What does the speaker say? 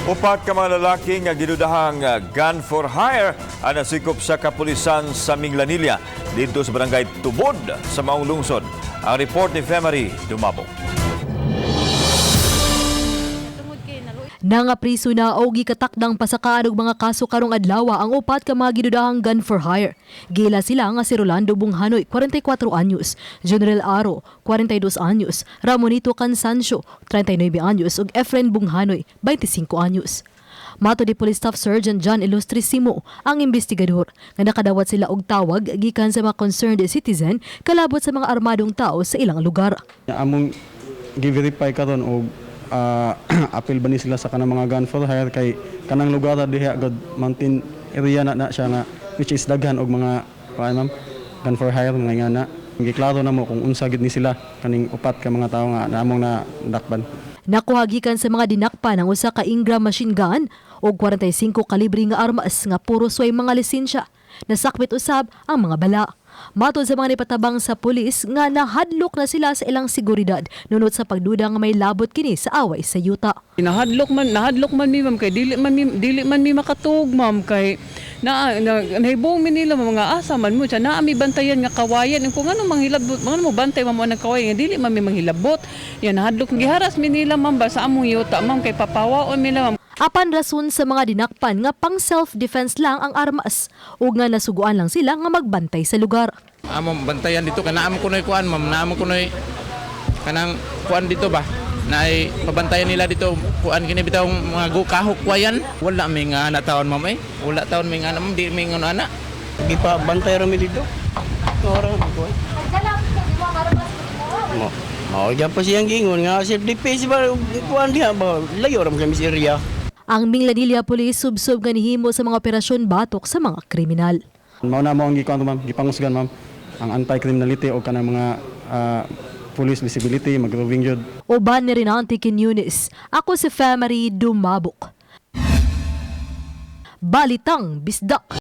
Upat ka mga lalaki nga gidudahang gun for hire ang nasikop sa kapulisan sa Minglanilla dito sa Barangay Tubod sa Maong Lungsod. Ang report ni Femari Dumabong. Nangapriso na o gikatakdang pasakaan og mga kaso karong adlaw ang upat ka mga gidudahang gun for hire. Gila sila nga si Rolando Bunghanoy, 44 anyos, General Aro, 42 anyos, Ramonito Cansancio, 39 anyos ug Efren Bunghanoy, 25 anyos. Mato di Police Staff Sergeant John Ilustrisimo ang investigador nga nakadawat sila og tawag gikan sa mga concerned citizen kalabot sa mga armadong tao sa ilang lugar. Among gi-verify karon og apil ba ni sila sa kanang mga gun for hire kay kanang lugar diha god mountain area na siya nga which is daghan og mga ma'am gun for hire nga na giklaro na mo kung unsa gid ni sila kaning upat ka mga tawo nga naamong na Nadakpan. Nakuha gikan sa mga dinakpan ang usa ka Ingram machine gun o 45 kalibre nga armas nga puro suway mga lisensya. Nasakbit usab ang mga bala. Matod sa mga nipatabang sa pulis nga nahadlok na sila sa ilang seguridad nunot sa pagduda nga may labot kini sa away sa yuta. Nahadlok man mi ma'am kay dili man mi makatug ma'am kay nahibong mi nila mga asa man mo siya naa mi bantayan nga kawayan kung ano manghilabot mo bantay mo ang kawayan dili man mi manghilabot yan nahadlok giharas mi nila ma'am ba sa among yuta ma'am kay papawaon mi ma'am. Apan rason sa mga dinakpan nga pang self-defense lang ang armas ug nga nasuguan lang sila nga magbantay sa lugar. Among bantayan dito kanaam kunoy kuan ma'am naam kunoy kanang kuan dito ba naay pabantayan nila dito kuan kini bitaw mga kahok kuyan wala mi nga ana taon ma'am wala taon mi nga ana ma'am di mi nga ana Gipabantay ra mi dito. Ora ko. Mao gyud pa siyang gingon nga self-defense ba kuan diha ba layo ra kami sa area. Ang Minglanilla Police subsob nga nihimo sa mga operasyon batok sa mga kriminal. Mao na mo ang gikuan ma'am gipangusgan ma'am ang anti-criminality o kanang mga police visibility mag-roving jud. Uban ni Rinanti Quiñones. Ako si Femari Dumabok. Balitang Bisdak.